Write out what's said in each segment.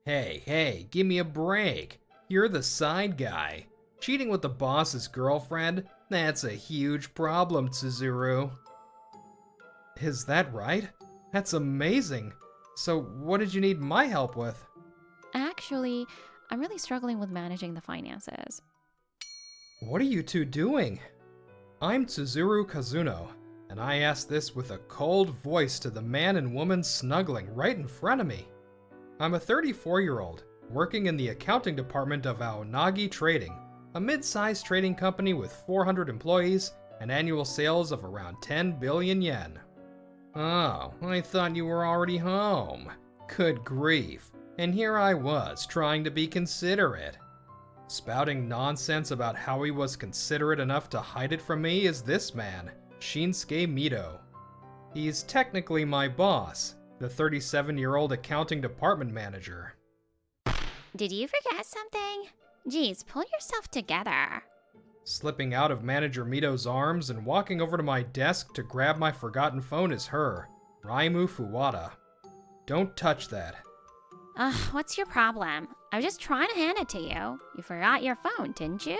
Hey, give me a break. You're the side guy. Cheating with the boss's girlfriend? That's a huge problem, Tsuzuru. Is that right? That's amazing. So what did you need my help with? Actually, I'm really struggling with managing the finances. What are you two doing? I'm Tsuzuru Kazuno, and I ask this with a cold voice to the man and woman snuggling right in front of me. I'm a 34-year-old, working in the accounting department of Aonagi Trading, a mid-sized trading company with 400 employees and annual sales of around 10 billion yen. Oh, I thought you were already home. Good grief. And here I was, trying to be considerate. Spouting nonsense about how he was considerate enough to hide it from me is this man, Shinsuke Mito. He's technically my boss, the 37-year-old accounting department manager. Did you forget something? Geez, pull yourself together. Slipping out of Manager Mito's arms and walking over to my desk to grab my forgotten phone is her, Raimu Fuwata. Don't touch that. What's your problem? I was just trying to hand it to you. You forgot your phone, didn't you?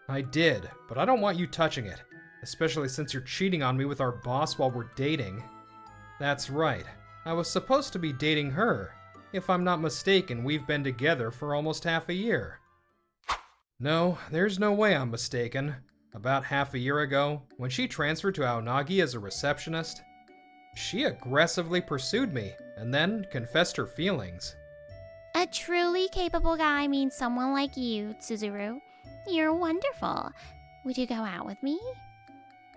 I did, but I don't want you touching it, especially since you're cheating on me with our boss while we're dating. That's right, I was supposed to be dating her. If I'm not mistaken, we've been together for almost half a year. No, there's no way I'm mistaken. About half a year ago, when she transferred to Aonagi as a receptionist, she aggressively pursued me and then confessed her feelings. A truly capable guy means someone like you, Tsuzuru. You're wonderful. Would you go out with me?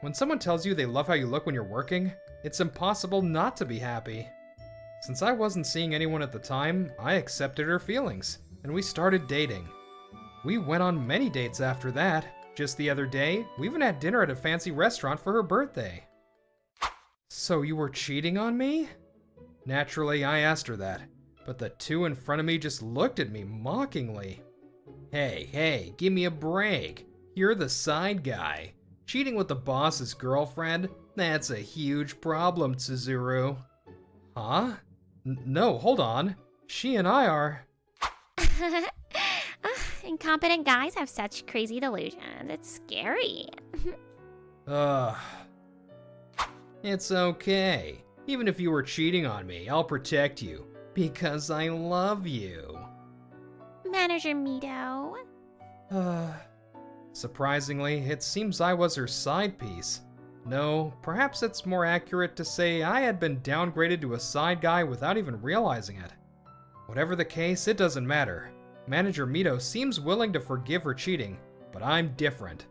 When someone tells you they love how you look when you're working, it's impossible not to be happy. Since I wasn't seeing anyone at the time, I accepted her feelings, and we started dating. We went on many dates after that. Just the other day, we even had dinner at a fancy restaurant for her birthday. So you were cheating on me? Naturally, I asked her that, but the two in front of me just looked at me mockingly. Hey, give me a break. You're the side guy. Cheating with the boss's girlfriend? That's a huge problem, Tsuzuru. Huh? No, hold on. She and I are... Incompetent guys have such crazy delusions. It's scary. It's okay. Even if you were cheating on me, I'll protect you. Because I love you. Manager Mito. Surprisingly, it seems I was her side piece. No, perhaps it's more accurate to say I had been downgraded to a side guy without even realizing it. Whatever the case, it doesn't matter. Manager Mito seems willing to forgive her cheating, but I'm different.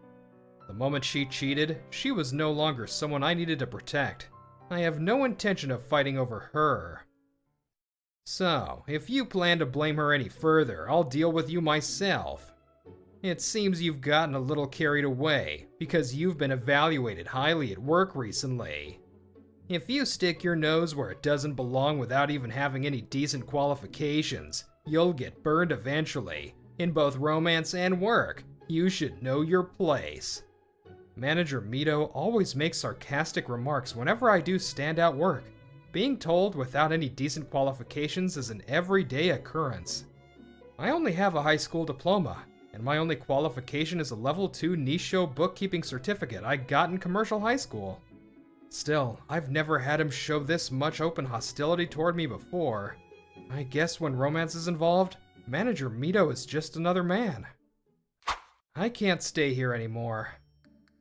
The moment she cheated, she was no longer someone I needed to protect. I have no intention of fighting over her. So, if you plan to blame her any further, I'll deal with you myself. It seems you've gotten a little carried away, because you've been evaluated highly at work recently. If you stick your nose where it doesn't belong without even having any decent qualifications, you'll get burned eventually. In both romance and work, you should know your place. Manager Mito always makes sarcastic remarks whenever I do standout work. Being told without any decent qualifications is an everyday occurrence. I only have a high school diploma, and my only qualification is a level 2 Nisho bookkeeping certificate I got in commercial high school. Still, I've never had him show this much open hostility toward me before. I guess when romance is involved, Manager Mito is just another man. I can't stay here anymore.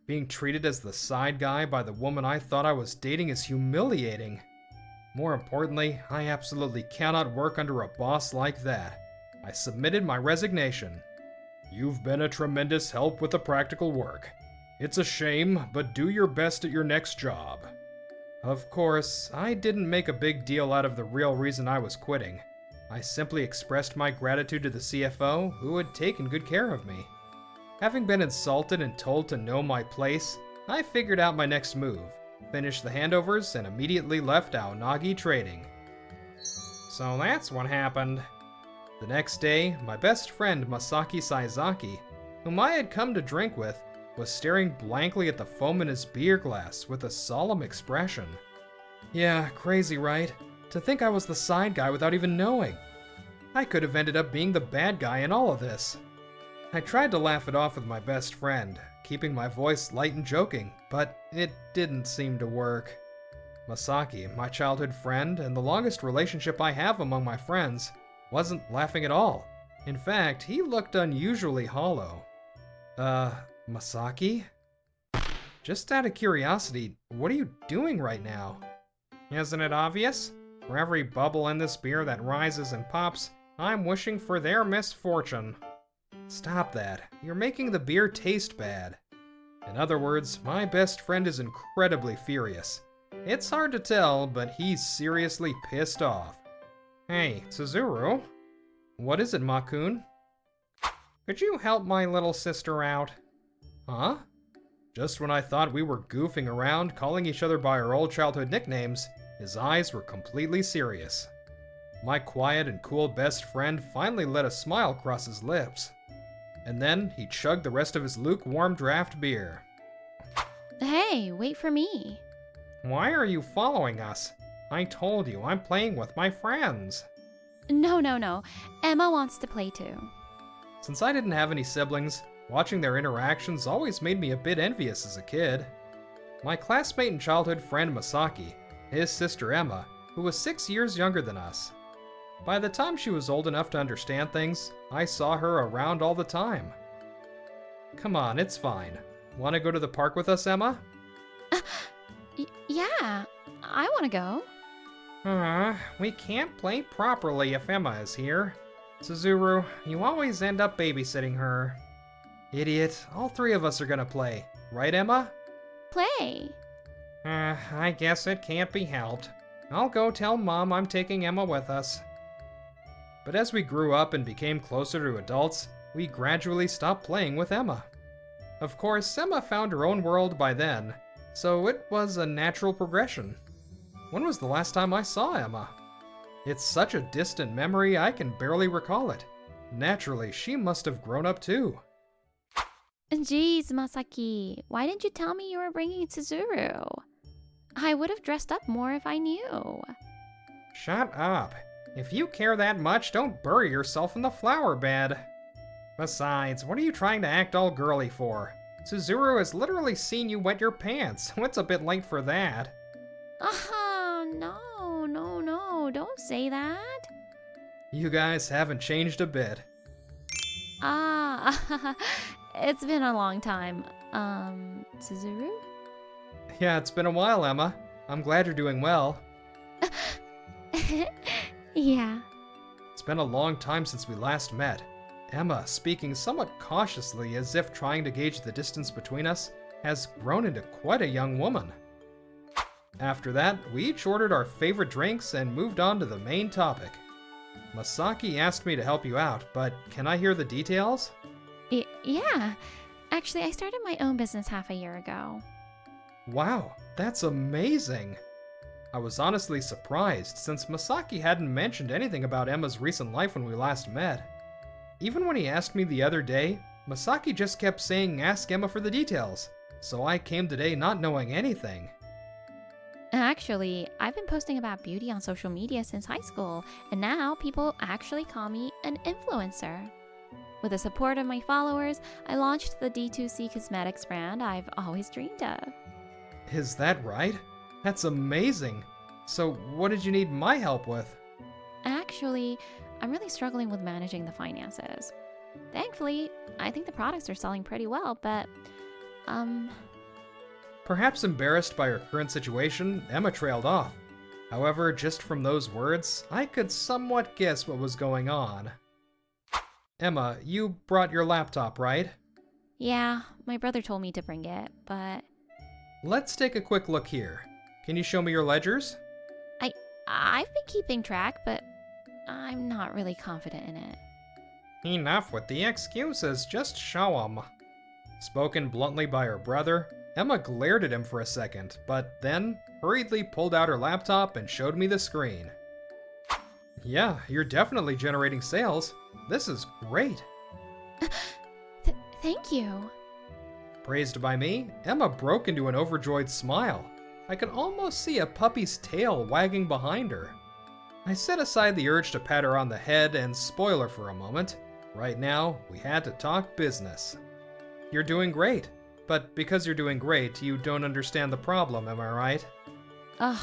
Being treated as the side guy by the woman I thought I was dating is humiliating. More importantly, I absolutely cannot work under a boss like that. I submitted my resignation. You've been a tremendous help with the practical work. It's a shame, but do your best at your next job. Of course, I didn't make a big deal out of the real reason I was quitting. I simply expressed my gratitude to the CFO, who had taken good care of me. Having been insulted and told to know my place, I figured out my next move, finished the handovers, and immediately left Aonagi Trading. So that's what happened. The next day, my best friend Masaki Saizaki, whom I had come to drink with, was staring blankly at the foam in his beer glass with a solemn expression. Yeah, crazy, right? To think I was the side guy without even knowing. I could have ended up being the bad guy in all of this. I tried to laugh it off with my best friend, keeping my voice light and joking, but it didn't seem to work. Masaki, my childhood friend and the longest relationship I have among my friends, wasn't laughing at all. In fact, he looked unusually hollow. Masaki? Just out of curiosity, what are you doing right now? Isn't it obvious? For every bubble in this beer that rises and pops, I'm wishing for their misfortune. Stop that. You're making the beer taste bad. In other words, my best friend is incredibly furious. It's hard to tell, but he's seriously pissed off. Hey, Tsuzuru? What is it, Makun? Could you help my little sister out? Huh? Just when I thought we were goofing around, calling each other by our old childhood nicknames, his eyes were completely serious. My quiet and cool best friend finally let a smile cross his lips. And then he chugged the rest of his lukewarm draft beer. Hey, wait for me. Why are you following us? I told you I'm playing with my friends. No. Emma wants to play too. Since I didn't have any siblings, watching their interactions always made me a bit envious as a kid. My classmate and childhood friend Masaki, his sister Emma, who was 6 years younger than us. By the time she was old enough to understand things, I saw her around all the time. Come on, it's fine. Want to go to the park with us, Emma? Yeah, I want to go. We can't play properly if Emma is here. Tsuzuru, you always end up babysitting her. Idiot, all three of us are gonna play. Right, Emma? Play. I guess it can't be helped. I'll go tell Mom I'm taking Emma with us. But as we grew up and became closer to adults, we gradually stopped playing with Emma. Of course, Emma found her own world by then, so it was a natural progression. When was the last time I saw Emma? It's such a distant memory I can barely recall it. Naturally, she must have grown up too. Jeez, Masaki, why didn't you tell me you were bringing Tsuzuru? I would have dressed up more if I knew. Shut up. If you care that much, don't bury yourself in the flower bed. Besides, what are you trying to act all girly for? Tsuzuru has literally seen you wet your pants. It's a bit late for that. No, don't say that. You guys haven't changed a bit. It's been a long time. Tsuzuru? Yeah, it's been a while, Emma. I'm glad you're doing well. Yeah. It's been a long time since we last met. Emma, speaking somewhat cautiously as if trying to gauge the distance between us, has grown into quite a young woman. After that, we each ordered our favorite drinks and moved on to the main topic. Masaki asked me to help you out, but can I hear the details? Yeah. Actually, I started my own business half a year ago. Wow, that's amazing! I was honestly surprised, since Masaki hadn't mentioned anything about Emma's recent life when we last met. Even when he asked me the other day, Masaki just kept saying ask Emma for the details, so I came today not knowing anything. Actually, I've been posting about beauty on social media since high school, and now people actually call me an influencer. With the support of my followers, I launched the D2C cosmetics brand I've always dreamed of. Is that right? That's amazing! So what did you need my help with? Actually, I'm really struggling with managing the finances. Thankfully, I think the products are selling pretty well, but, Perhaps embarrassed by her current situation, Emma trailed off. However, just from those words, I could somewhat guess what was going on. Emma, you brought your laptop, right? Yeah, my brother told me to bring it, but... Let's take a quick look here. Can you show me your ledgers? I've been keeping track, but I'm not really confident in it. Enough with the excuses, just show 'em. Spoken bluntly by her brother, Emma glared at him for a second, but then hurriedly pulled out her laptop and showed me the screen. Yeah, you're definitely generating sales. This is great. Thank you. Praised by me, Emma broke into an overjoyed smile. I could almost see a puppy's tail wagging behind her. I set aside the urge to pat her on the head and spoil her for a moment. Right now, we had to talk business. You're doing great, but because you're doing great, you don't understand the problem, am I right? Ugh,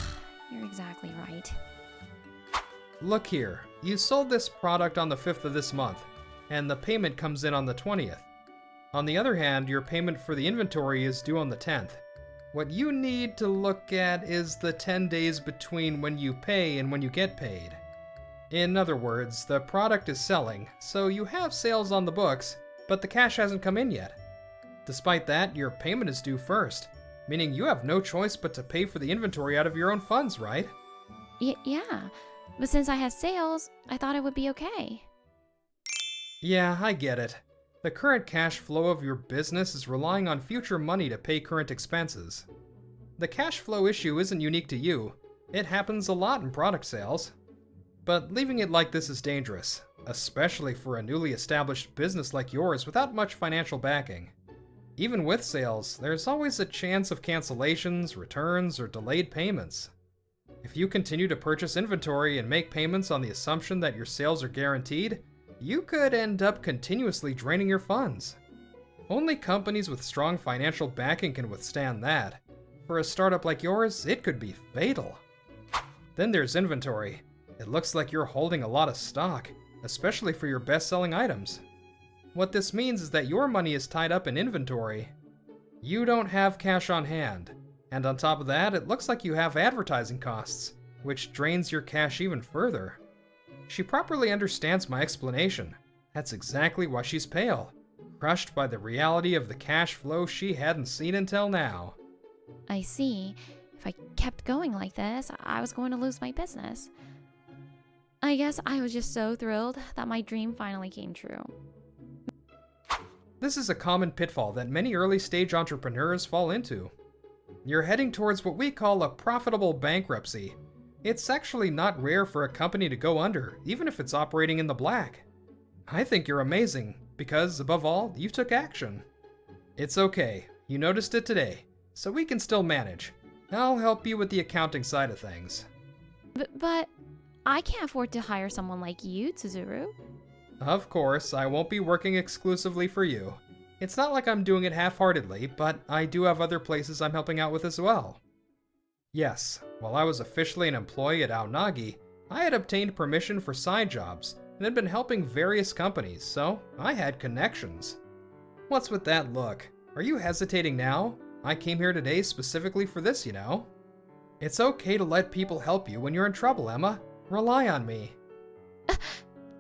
you're exactly right. Look here, you sold this product on the 5th of this month, and the payment comes in on the 20th. On the other hand, your payment for the inventory is due on the 10th. What you need to look at is the 10 days between when you pay and when you get paid. In other words, the product is selling, so you have sales on the books, but the cash hasn't come in yet. Despite that, your payment is due first, meaning you have no choice but to pay for the inventory out of your own funds, right? Yeah, but since I had sales, I thought it would be okay. Yeah, I get it. The current cash flow of your business is relying on future money to pay current expenses. The cash flow issue isn't unique to you. It happens a lot in product sales. But leaving it like this is dangerous, especially for a newly established business like yours without much financial backing. Even with sales, there's always a chance of cancellations, returns, or delayed payments. If you continue to purchase inventory and make payments on the assumption that your sales are guaranteed, you could end up continuously draining your funds. Only companies with strong financial backing can withstand that. For a startup like yours, it could be fatal. Then there's inventory. It looks like you're holding a lot of stock, especially for your best-selling items. What this means is that your money is tied up in inventory. You don't have cash on hand, and on top of that, it looks like you have advertising costs, which drains your cash even further. She properly understands my explanation. That's exactly why she's pale, crushed by the reality of the cash flow she hadn't seen until now. I see. If I kept going like this, I was going to lose my business. I guess I was just so thrilled that my dream finally came true. This is a common pitfall that many early-stage entrepreneurs fall into. You're heading towards what we call a profitable bankruptcy. It's actually not rare for a company to go under, even if it's operating in the black. I think you're amazing, because, above all, you took action. It's okay, you noticed it today, so we can still manage. I'll help you with the accounting side of things. But I can't afford to hire someone like you, Tsuzuru. Of course, I won't be working exclusively for you. It's not like I'm doing it half-heartedly, but I do have other places I'm helping out with as well. Yes, while I was officially an employee at Aonagi, I had obtained permission for side jobs and had been helping various companies, so I had connections. What's with that look? Are you hesitating now? I came here today specifically for this, you know. It's okay to let people help you when you're in trouble, Emma. Rely on me.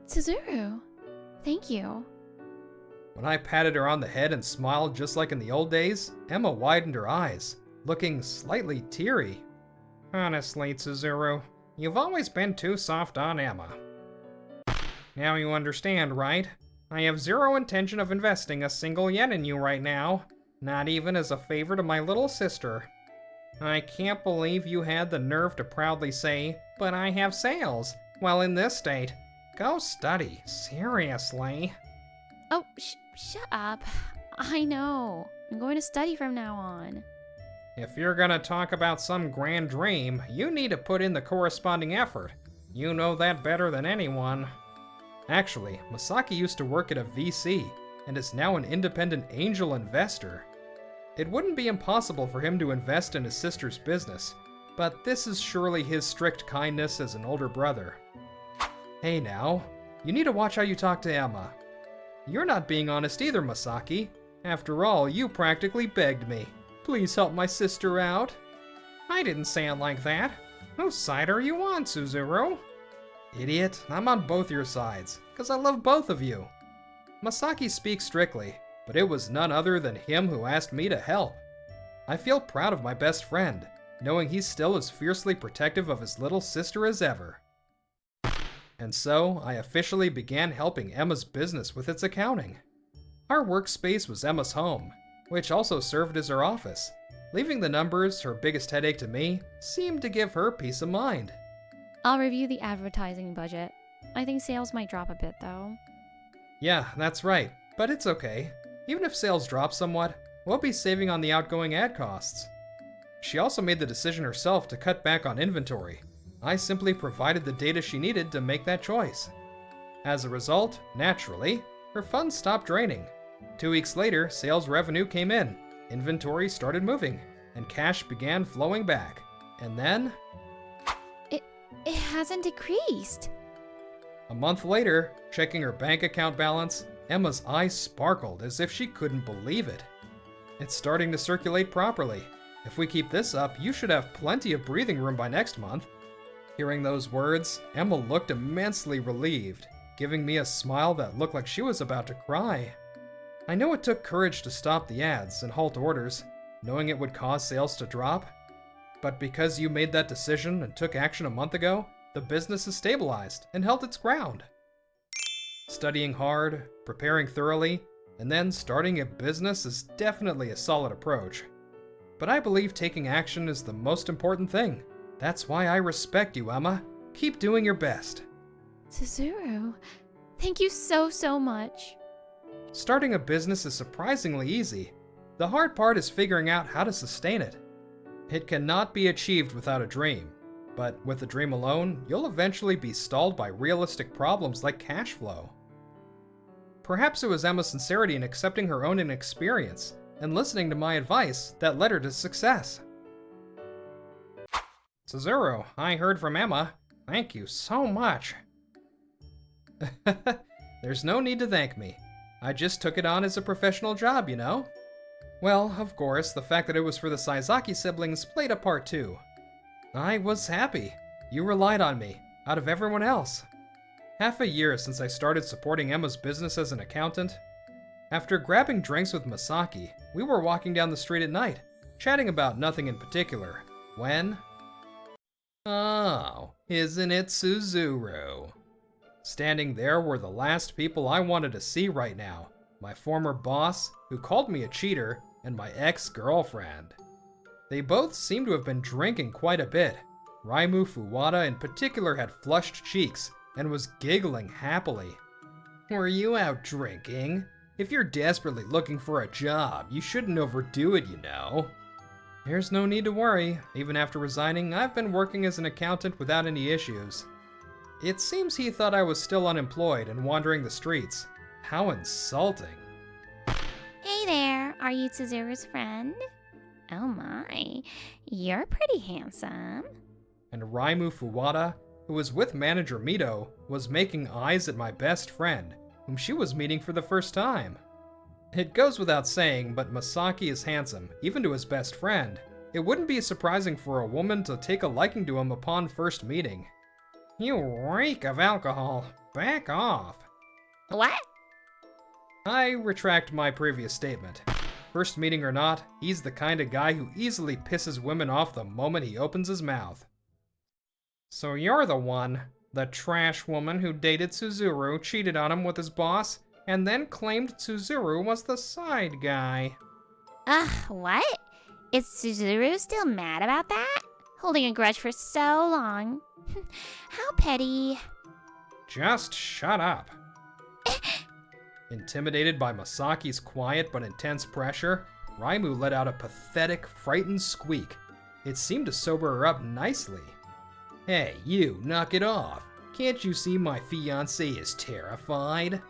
Tsuzuru, thank you. When I patted her on the head and smiled just like in the old days, Emma widened her eyes, looking slightly teary. Honestly, Tsuzuru, you've always been too soft on Emma. Now you understand, right? I have zero intention of investing a single yen in you right now, not even as a favor to my little sister. I can't believe you had the nerve to proudly say, "But I have sales," while in this state. Go study, seriously. Oh, shut up. I know. I'm going to study from now on. If you're gonna talk about some grand dream, you need to put in the corresponding effort. You know that better than anyone. Actually, Masaki used to work at a VC, and is now an independent angel investor. It wouldn't be impossible for him to invest in his sister's business, but this is surely his strict kindness as an older brother. Hey now, you need to watch how you talk to Emma. You're not being honest either, Masaki. After all, you practically begged me. Please help my sister out. I didn't say it like that. Whose side are you on, Tsuzuru? Idiot, I'm on both your sides, because I love both of you. Masaki speaks strictly, but it was none other than him who asked me to help. I feel proud of my best friend, knowing he's still as fiercely protective of his little sister as ever. And so, I officially began helping Emma's business with its accounting. Our workspace was Emma's home, which also served as her office. Leaving the numbers, her biggest headache to me, seemed to give her peace of mind. I'll review the advertising budget. I think sales might drop a bit, though. Yeah, that's right, but it's okay. Even if sales drop somewhat, we'll be saving on the outgoing ad costs. She also made the decision herself to cut back on inventory. I simply provided the data she needed to make that choice. As a result, naturally, her funds stopped draining. 2 weeks later, sales revenue came in, inventory started moving, and cash began flowing back. And then... It hasn't decreased. A month later, checking her bank account balance, Emma's eyes sparkled as if she couldn't believe it. It's starting to circulate properly. If we keep this up, you should have plenty of breathing room by next month. Hearing those words, Emma looked immensely relieved, giving me a smile that looked like she was about to cry. I know it took courage to stop the ads and halt orders, knowing it would cause sales to drop. But because you made that decision and took action a month ago, the business has stabilized and held its ground. Studying hard, preparing thoroughly, and then starting a business is definitely a solid approach. But I believe taking action is the most important thing. That's why I respect you, Emma. Keep doing your best. Tsuzuru, thank you so much. Starting a business is surprisingly easy. The hard part is figuring out how to sustain it. It cannot be achieved without a dream, but with a dream alone, you'll eventually be stalled by realistic problems like cash flow. Perhaps it was Emma's sincerity in accepting her own inexperience and listening to my advice that led her to success. Tsuzuru, I heard from Emma. Thank you so much. There's no need to thank me. I just took it on as a professional job, you know? Well, of course, the fact that it was for the Saizaki siblings played a part too. I was happy. You relied on me, out of everyone else. Half a year since I started supporting Emma's business as an accountant. After grabbing drinks with Masaki, we were walking down the street at night, chatting about nothing in particular, when... Oh, isn't it Tsuzuru? Standing there were the last people I wanted to see right now. My former boss, who called me a cheater, and my ex-girlfriend. They both seemed to have been drinking quite a bit. Raimu Fuwata in particular had flushed cheeks and was giggling happily. Were you out drinking? If you're desperately looking for a job, you shouldn't overdo it, you know. There's no need to worry. Even after resigning, I've been working as an accountant without any issues. It seems he thought I was still unemployed and wandering the streets. How insulting. Hey there, are you Tsuzuru's friend? Oh my, you're pretty handsome. And Raimu Fuwata, who was with manager Mito, was making eyes at my best friend, whom she was meeting for the first time. It goes without saying, but Masaki is handsome, even to his best friend. It wouldn't be surprising for a woman to take a liking to him upon first meeting. You reek of alcohol. Back off. What? I retract my previous statement. First meeting or not, he's the kind of guy who easily pisses women off the moment he opens his mouth. So you're the one, the trash woman who dated Tsuzuru, cheated on him with his boss, and then claimed Tsuzuru was the side guy. Ugh, what? Is Tsuzuru still mad about that? Holding a grudge for so long. How petty. Just shut up. Intimidated by Masaki's quiet but intense pressure, Raimu let out a pathetic, frightened squeak. It seemed to sober her up nicely. Hey, you, knock it off. Can't you see my fiancé is terrified?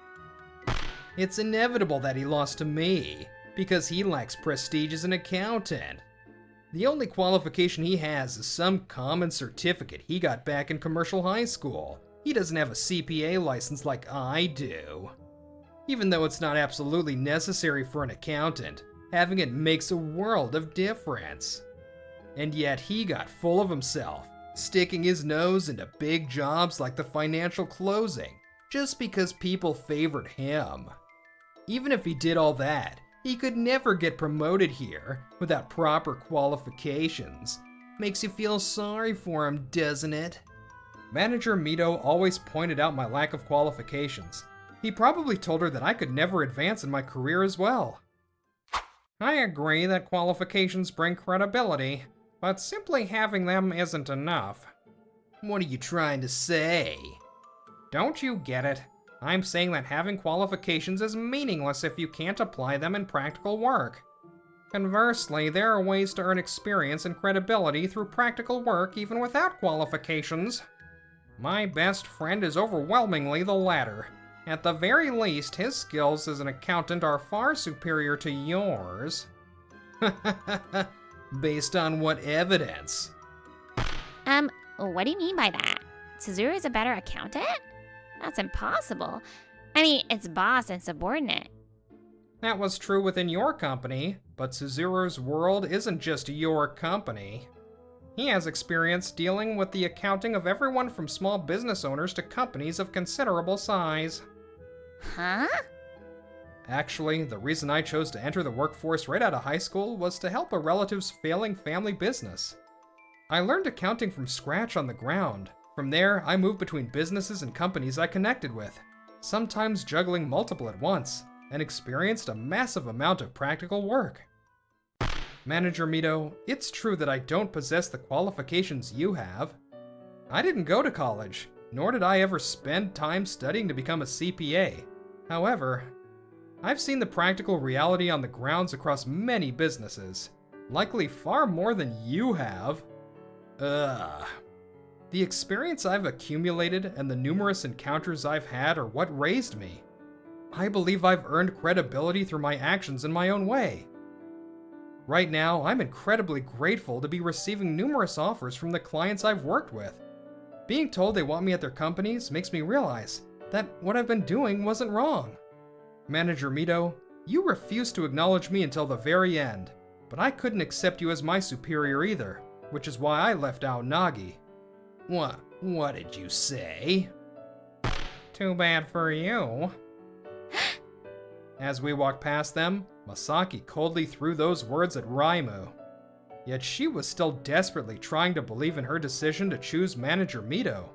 It's inevitable that he lost to me, because he lacks prestige as an accountant. The only qualification he has is some common certificate he got back in commercial high school. He doesn't have a CPA license like I do. Even though it's not absolutely necessary for an accountant, having it makes a world of difference. And yet he got full of himself, sticking his nose into big jobs like the financial closing, just because people favored him. Even if he did all that, he could never get promoted here without proper qualifications. Makes you feel sorry for him, doesn't it? Manager Mito always pointed out my lack of qualifications. He probably told her that I could never advance in my career as well. I agree that qualifications bring credibility, but simply having them isn't enough. What are you trying to say? Don't you get it? I'm saying that having qualifications is meaningless if you can't apply them in practical work. Conversely, there are ways to earn experience and credibility through practical work even without qualifications. My best friend is overwhelmingly the latter. At the very least, his skills as an accountant are far superior to yours. Based on what evidence? What do you mean by that? Tsuzuru is a better accountant? That's impossible. I mean, it's boss and subordinate. That was true within your company, but Suzuru's world isn't just your company. He has experience dealing with the accounting of everyone from small business owners to companies of considerable size. Huh? Actually, the reason I chose to enter the workforce right out of high school was to help a relative's failing family business. I learned accounting from scratch on the ground. From there, I moved between businesses and companies I connected with, sometimes juggling multiple at once, and experienced a massive amount of practical work. Manager Mito, it's true that I don't possess the qualifications you have. I didn't go to college, nor did I ever spend time studying to become a CPA. However, I've seen the practical reality on the grounds across many businesses, likely far more than you have. The experience I've accumulated and the numerous encounters I've had are what raised me. I believe I've earned credibility through my actions in my own way. Right now, I'm incredibly grateful to be receiving numerous offers from the clients I've worked with. Being told they want me at their companies makes me realize that what I've been doing wasn't wrong. Manager Mito, you refused to acknowledge me until the very end, but I couldn't accept you as my superior either, which is why I left Aonagi. What did you say? Too bad for you. As we walked past them, Masaki coldly threw those words at Raimu. Yet she was still desperately trying to believe in her decision to choose Manager Mito.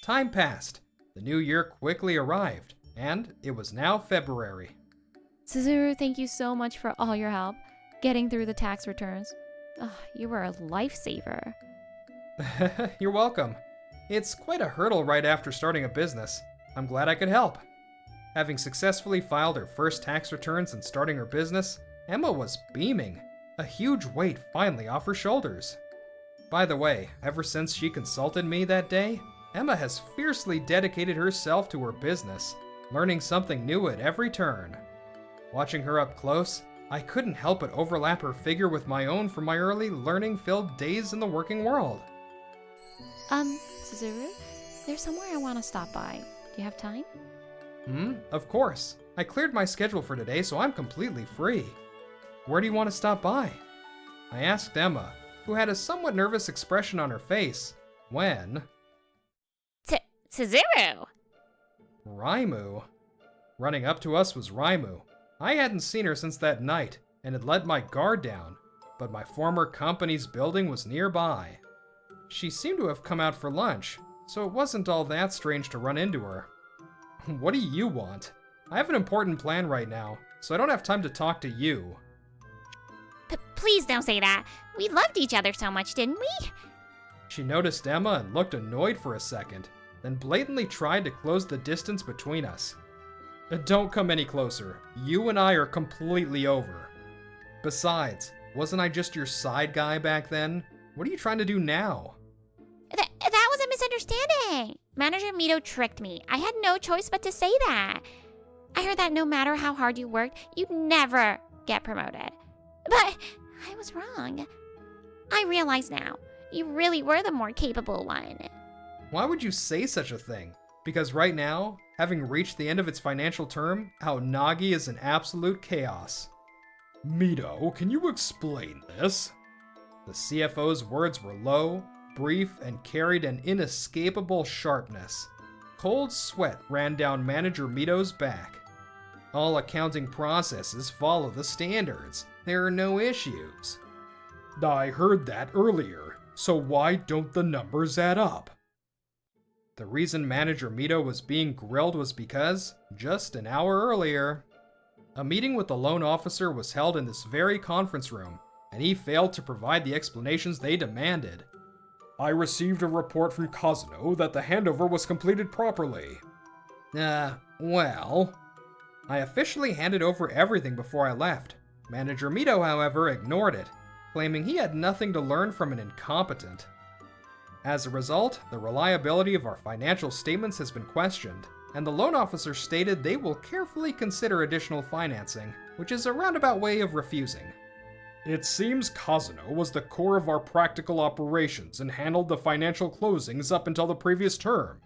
Time passed. The new year quickly arrived, and it was now February. Tsuzuru, thank you so much for all your help getting through the tax returns. You were a lifesaver. You're welcome. It's quite a hurdle right after starting a business. I'm glad I could help. Having successfully filed her first tax returns and starting her business, Emma was beaming, a huge weight finally off her shoulders. By the way, ever since she consulted me that day, Emma has fiercely dedicated herself to her business, learning something new at every turn. Watching her up close, I couldn't help but overlap her figure with my own from my early learning-filled days in the working world. Tsuzuru, there's somewhere I want to stop by. Do you have time? Of course. I cleared my schedule for today, so I'm completely free. Where do you want to stop by? I asked Emma, who had a somewhat nervous expression on her face, when... Tsuzuru! Raimu. Running up to us was Raimu. I hadn't seen her since that night, and had let my guard down, but my former company's building was nearby. She seemed to have come out for lunch, so it wasn't all that strange to run into her. What do you want? I have an important plan right now, so I don't have time to talk to you. Please don't say that. We loved each other so much, didn't we? She noticed Emma and looked annoyed for a second, then blatantly tried to close the distance between us. Don't come any closer. You and I are completely over. Besides, wasn't I just your side guy back then? What are you trying to do now? That was a misunderstanding. Manager Mito tricked me. I had no choice but to say that. I heard that no matter how hard you worked, you'd never get promoted. But I was wrong. I realize now, you really were the more capable one. Why would you say such a thing? Because right now, having reached the end of its financial term, Aonagi is in absolute chaos. Mito, can you explain this? The CFO's words were low, brief, and carried an inescapable sharpness. Cold sweat ran down Manager Mito's back. All accounting processes follow the standards. There are no issues. I heard that earlier, so why don't the numbers add up? The reason Manager Mito was being grilled was because, just an hour earlier, a meeting with the loan officer was held in this very conference room, and he failed to provide the explanations they demanded. I received a report from Kazuno that the handover was completed properly. Well... I officially handed over everything before I left, Manager Mito, however, ignored it, claiming he had nothing to learn from an incompetent. As a result, the reliability of our financial statements has been questioned, and the loan officer stated they will carefully consider additional financing, which is a roundabout way of refusing. It seems Kazuno was the core of our practical operations and handled the financial closings up until the previous term.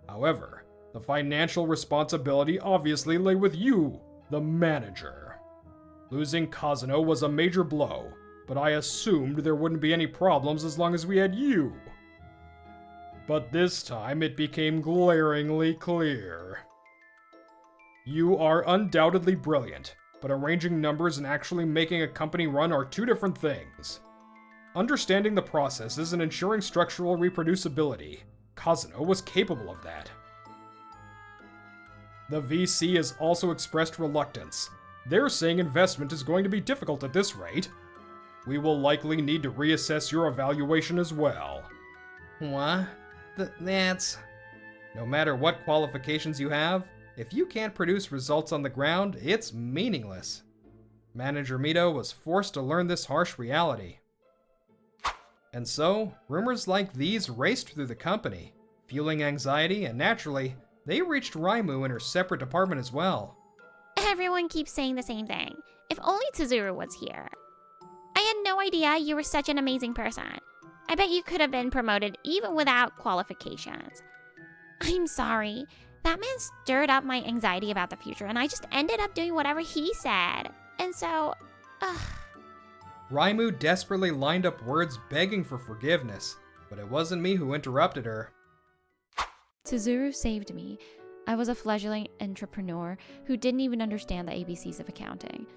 However, the financial responsibility obviously lay with you, the manager. Losing Kazuno was a major blow, but I assumed there wouldn't be any problems as long as we had you. But this time it became glaringly clear. You are undoubtedly brilliant, but arranging numbers and actually making a company run are two different things. Understanding the processes and ensuring structural reproducibility, Kazuno was capable of that. The VC has also expressed reluctance. They're saying investment is going to be difficult at this rate. We will likely need to reassess your evaluation as well. What? That's... No matter what qualifications you have, if you can't produce results on the ground, it's meaningless. Manager Mito was forced to learn this harsh reality. And so, rumors like these raced through the company, fueling anxiety, and naturally, they reached Raimu in her separate department as well. Everyone keeps saying the same thing. If only Tsuzuru was here. I had no idea you were such an amazing person. I bet you could have been promoted even without qualifications. I'm sorry. That man stirred up my anxiety about the future, and I just ended up doing whatever he said. And so, Raimu desperately lined up words begging for forgiveness, but it wasn't me who interrupted her. Tsuzuru saved me. I was a fledgling entrepreneur who didn't even understand the ABCs of accounting.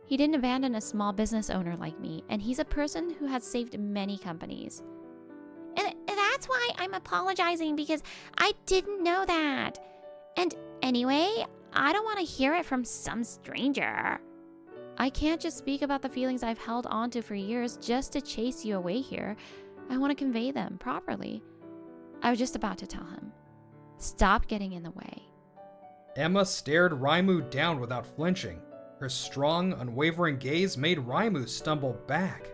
He didn't abandon a small business owner like me, and he's a person who has saved many companies. And that's why I'm apologizing, because I didn't know that. And anyway, I don't want to hear it from some stranger. I can't just speak about the feelings I've held onto for years just to chase you away here. I want to convey them properly. I was just about to tell him. Stop getting in the way. Emma stared Raimu down without flinching. Her strong, unwavering gaze made Raimu stumble back.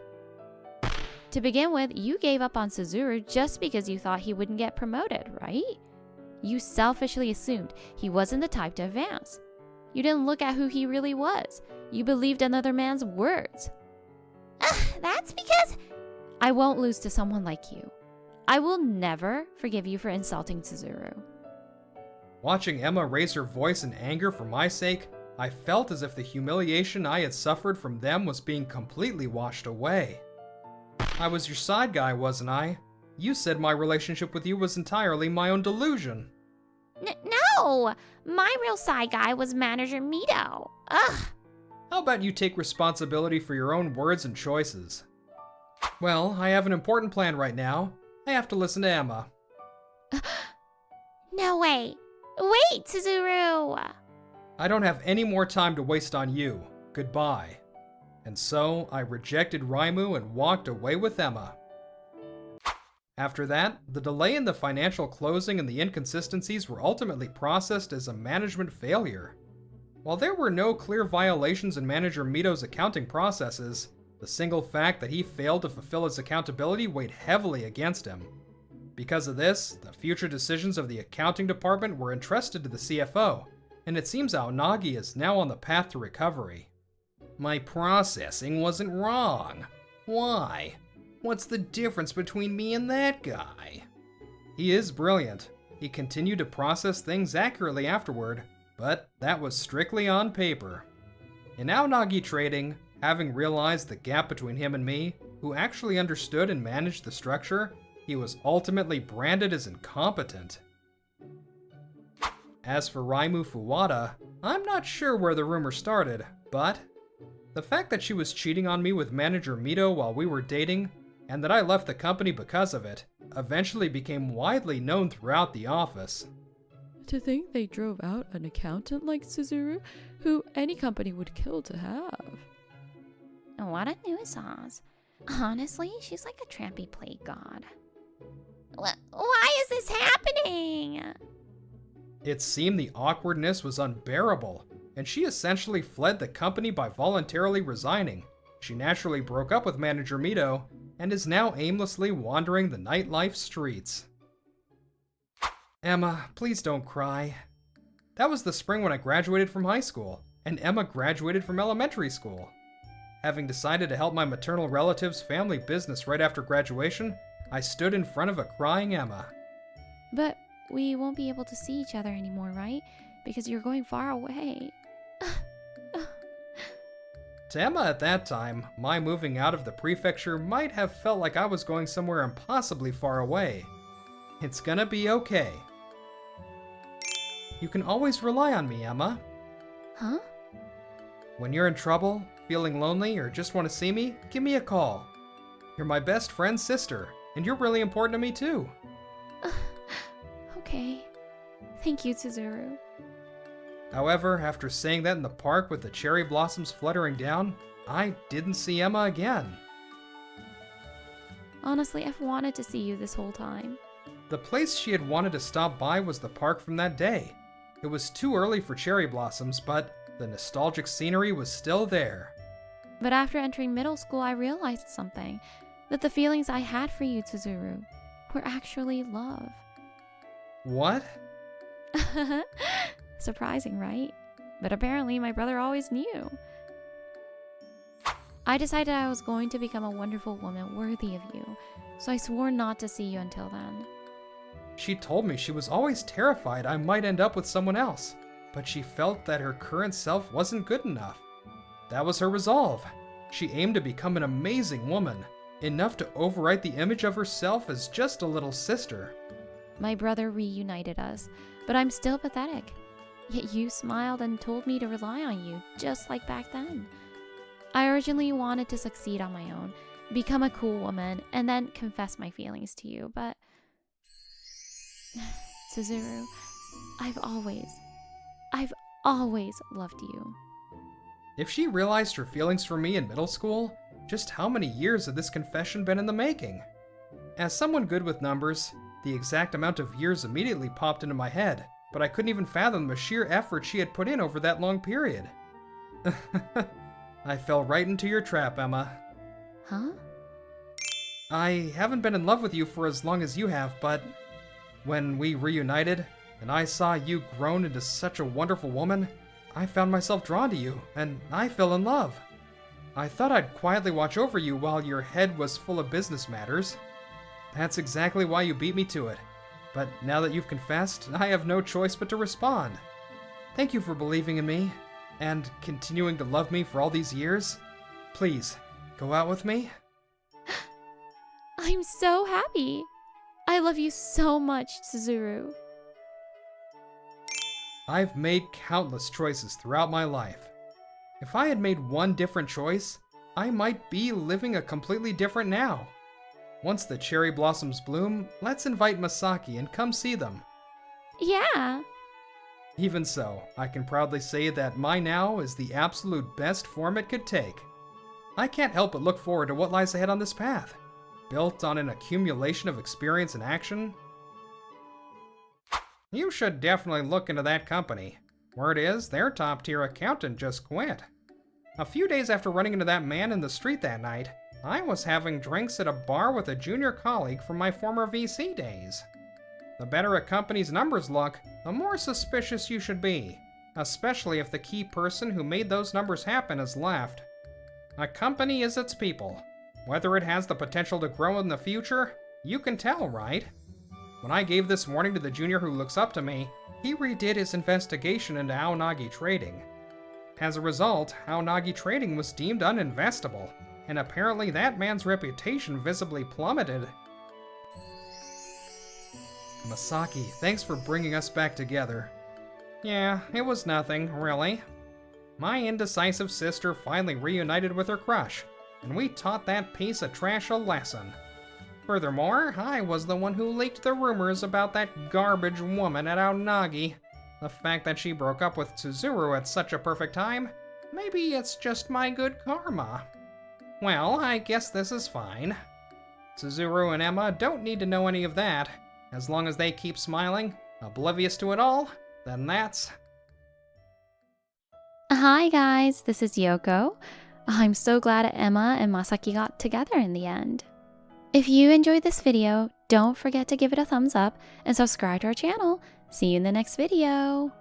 To begin with, you gave up on Tsuzuru just because you thought he wouldn't get promoted, right? You selfishly assumed he wasn't the type to advance. You didn't look at who he really was. You believed another man's words. That's because... I won't lose to someone like you. I will never forgive you for insulting Tsuzuru. Watching Emma raise her voice in anger for my sake, I felt as if the humiliation I had suffered from them was being completely washed away. I was your side guy, wasn't I? You said my relationship with you was entirely my own delusion. No! My real side guy was Manager Mito. Ugh! How about you take responsibility for your own words and choices? Well, I have an important plan right now. I have to listen to Emma. No way! Wait, Tsuzuru! I don't have any more time to waste on you. Goodbye. And so, I rejected Raimu and walked away with Emma. After that, the delay in the financial closing and the inconsistencies were ultimately processed as a management failure. While there were no clear violations in Manager Mito's accounting processes, the single fact that he failed to fulfill his accountability weighed heavily against him. Because of this, the future decisions of the accounting department were entrusted to the CFO, and it seems Aonagi is now on the path to recovery. My processing wasn't wrong. Why? What's the difference between me and that guy? He is brilliant. He continued to process things accurately afterward, but that was strictly on paper. In Aonagi trading, having realized the gap between him and me, who actually understood and managed the structure, he was ultimately branded as incompetent. As for Raimu Fuwada, I'm not sure where the rumor started, but the fact that she was cheating on me with Manager Mito while we were dating, and that I left the company because of it, eventually became widely known throughout the office. To think they drove out an accountant like Tsuzuru, who any company would kill to have. What a nuisance. Honestly, she's like a trampy plague god. Why is this happening? It seemed the awkwardness was unbearable. and she essentially fled the company by voluntarily resigning. She naturally broke up with manager Mito, and is now aimlessly wandering the nightlife streets. Emma, please don't cry. That was the spring when I graduated from high school, and Emma graduated from elementary school. Having decided to help my maternal relative's family business right after graduation, I stood in front of a crying Emma. But we won't be able to see each other anymore, right? Because you're going far away. To Emma at that time, my moving out of the prefecture might have felt like I was going somewhere impossibly far away. It's gonna be okay. You can always rely on me, Emma. Huh? When you're in trouble, feeling lonely, or just want to see me, give me a call. You're my best friend's sister, and you're really important to me too. Okay. Thank you, Tsuzuru. However, after saying that in the park with the cherry blossoms fluttering down, I didn't see Emma again. Honestly, I've wanted to see you this whole time. The place she had wanted to stop by was the park from that day. It was too early for cherry blossoms, but the nostalgic scenery was still there. But after entering middle school, I realized something. That the feelings I had for you, Tsuzuru, were actually love. What? Surprising, right? But apparently my brother always knew. I decided I was going to become a wonderful woman worthy of you, so I swore not to see you until then. She told me she was always terrified I might end up with someone else, but she felt that her current self wasn't good enough. That was her resolve. She aimed to become an amazing woman, enough to overwrite the image of herself as just a little sister. My brother reunited us, but I'm still pathetic. Yet you smiled and told me to rely on you, just like back then. I originally wanted to succeed on my own, become a cool woman, and then confess my feelings to you, but... Tsuzuru, I've always loved you. If she realized her feelings for me in middle school, just how many years had this confession been in the making? As someone good with numbers, the exact amount of years immediately popped into my head, but I couldn't even fathom the sheer effort she had put in over that long period. I fell right into your trap, Emma. Huh? I haven't been in love with you for as long as you have, but when we reunited, and I saw you grown into such a wonderful woman, I found myself drawn to you, and I fell in love. I thought I'd quietly watch over you while your head was full of business matters. That's exactly why you beat me to it. But now that you've confessed, I have no choice but to respond. Thank you for believing in me, and continuing to love me for all these years. Please, go out with me? I'm so happy. I love you so much, Tsuzuru. I've made countless choices throughout my life. If I had made one different choice, I might be living a completely different now. Once the cherry blossoms bloom, let's invite Masaki and come see them. Yeah. Even so, I can proudly say that my now is the absolute best form it could take. I can't help but look forward to what lies ahead on this path, built on an accumulation of experience and action. You should definitely look into that company. Word is, their top-tier accountant just quit. A few days after running into that man in the street that night, I was having drinks at a bar with a junior colleague from my former VC days. The better a company's numbers look, the more suspicious you should be, especially if the key person who made those numbers happen has left. A company is its people. Whether it has the potential to grow in the future, you can tell, right? When I gave this warning to the junior who looks up to me, he redid his investigation into Aonagi Trading. As a result, Aonagi Trading was deemed uninvestable, and apparently that man's reputation visibly plummeted. Masaki, thanks for bringing us back together. Yeah, it was nothing, really. My indecisive sister finally reunited with her crush, and we taught that piece of trash a lesson. Furthermore, I was the one who leaked the rumors about that garbage woman at Aonagi. The fact that she broke up with Tsuzuru at such a perfect time, maybe it's just my good karma. Well, I guess this is fine. Tsuzuru and Emma don't need to know any of that. As long as they keep smiling, oblivious to it all, then that's... Hi guys, this is Yoko. I'm so glad Emma and Masaki got together in the end. If you enjoyed this video, don't forget to give it a thumbs up and subscribe to our channel. See you in the next video.